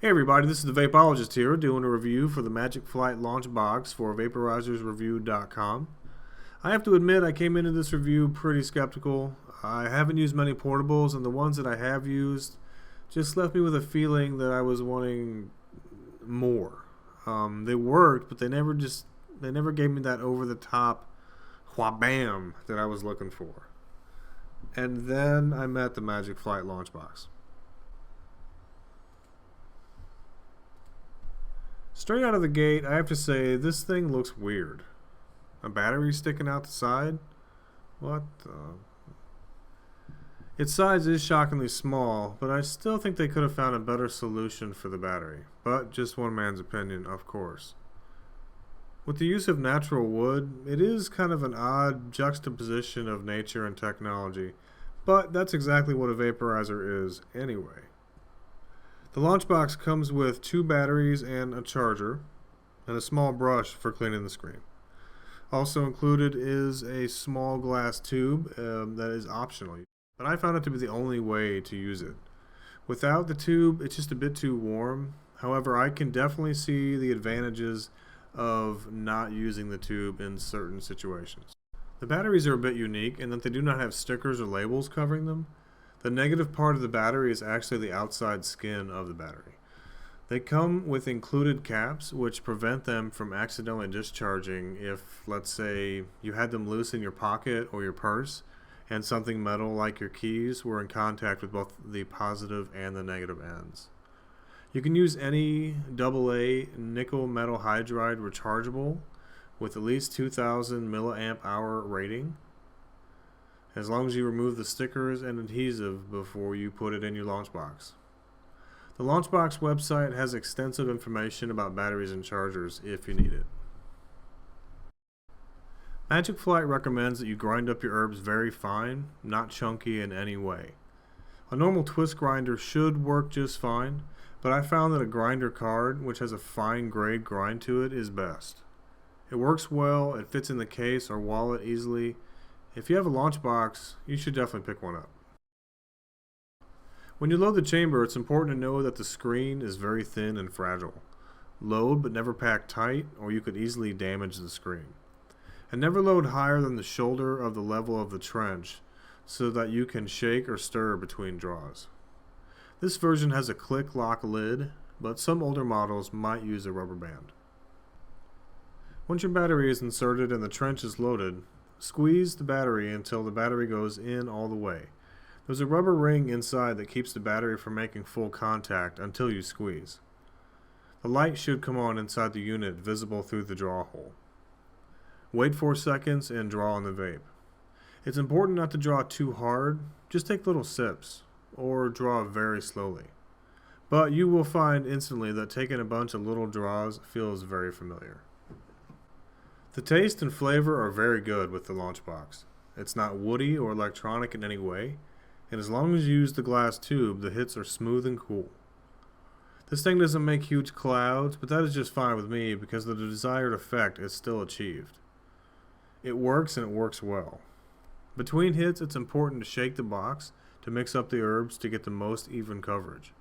Hey everybody, this is the Vapeologist here doing a review for the Magic Flight launch box for vaporizers.review.com. I have to admit I came into this review pretty skeptical. I haven't used many portables, and the ones that I have used just left me with a feeling that I was wanting more. They worked, but they never gave me that over the top wha-bam that I was looking for. And then I met the Magic Flight launch box. Straight out of the gate, I have to say, this thing looks weird. A battery sticking out the side? What the... Its size is shockingly small, but I still think they could have found a better solution for the battery. But just one man's opinion, of course. With the use of natural wood, it is kind of an odd juxtaposition of nature and technology, but that's exactly what a vaporizer is anyway. The launch box comes with 2 batteries and a charger, and a small brush for cleaning the screen. Also included is a small glass tube that is optional, but I found it to be the only way to use it. Without the tube, it's just a bit too warm. However, I can definitely see the advantages of not using the tube in certain situations. The batteries are a bit unique in that they do not have stickers or labels covering them. The negative part of the battery is actually the outside skin of the battery. They come with included caps which prevent them from accidentally discharging if, let's say, you had them loose in your pocket or your purse and something metal like your keys were in contact with both the positive and the negative ends. You can use any AA nickel metal hydride rechargeable with at least 2000 milliamp hour rating, as long as you remove the stickers and adhesive before you put it in your launch box. The launch box website has extensive information about batteries and chargers if you need it. Magic Flight recommends that you grind up your herbs very fine, not chunky in any way. A normal twist grinder should work just fine, but I found that a grinder card, which has a fine grade grind to it, is best. It works well, it fits in the case or wallet easily. If you have a launch box, you should definitely pick one up. When you load the chamber, it's important to know that the screen is very thin and fragile. Load but never pack tight, or you could easily damage the screen. And never load higher than the shoulder of the level of the trench so that you can shake or stir between draws. This version has a click lock lid, but some older models might use a rubber band. Once your battery is inserted and the trench is loaded, squeeze the battery until the battery goes in all the way. There's a rubber ring inside that keeps the battery from making full contact until you squeeze. The light should come on inside the unit, visible through the draw hole. Wait 4 seconds and draw on the vape. It's important not to draw too hard, just take little sips, or draw very slowly. But you will find instantly that taking a bunch of little draws feels very familiar. The taste and flavor are very good with the launch box. It's not woody or electronic in any way, and as long as you use the glass tube, the hits are smooth and cool. This thing doesn't make huge clouds, but that is just fine with me because the desired effect is still achieved. It works, and it works well. Between hits, it's important to shake the box to mix up the herbs to get the most even coverage.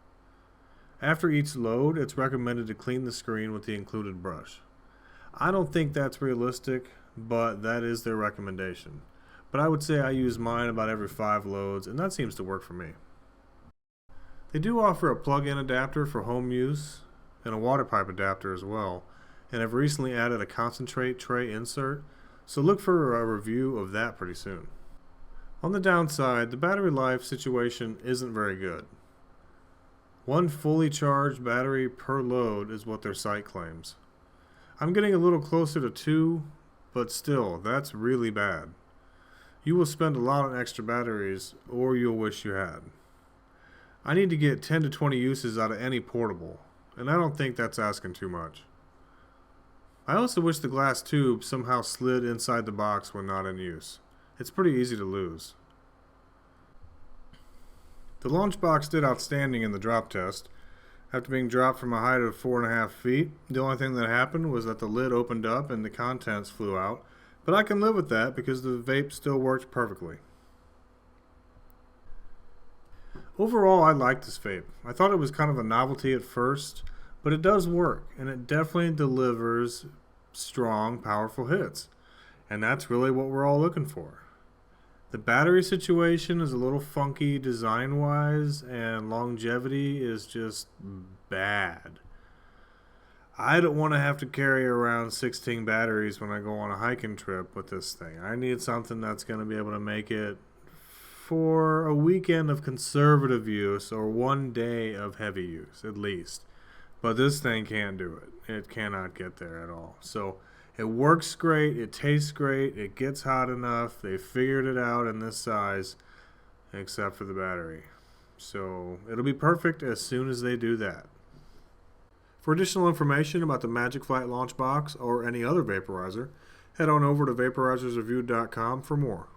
After each load, it's recommended to clean the screen with the included brush. I don't think that's realistic, but that is their recommendation. But I would say I use mine about every 5 loads, and that seems to work for me. They do offer a plug-in adapter for home use and a water pipe adapter as well, and have recently added a concentrate tray insert, so look for a review of that pretty soon. On the downside, the battery life situation isn't very good. 1 fully charged battery per load is what their site claims. I'm getting a little closer to 2, but still, that's really bad. You will spend a lot on extra batteries, or you'll wish you had. I need to get 10 to 20 uses out of any portable, and I don't think that's asking too much. I also wish the glass tube somehow slid inside the box when not in use. It's pretty easy to lose. The launch box did outstanding in the drop test. After being dropped from a height of 4.5 feet, the only thing that happened was that the lid opened up and the contents flew out, but I can live with that because the vape still worked perfectly. Overall, I like this vape. I thought it was kind of a novelty at first, but it does work, and it definitely delivers strong, powerful hits. And that's really what we're all looking for. The battery situation is a little funky design-wise, and longevity is just bad. I don't want to have to carry around 16 batteries when I go on a hiking trip with this thing. I need something that's going to be able to make it for a weekend of conservative use or one day of heavy use at least. But this thing can't do it. It cannot get there at all. So it works great. It tastes great. It gets hot enough. They figured it out in this size, except for the battery. So it'll be perfect as soon as they do that. For additional information about the Magic Flight Launch Box or any other vaporizer, head on over to vaporizersreview.com for more.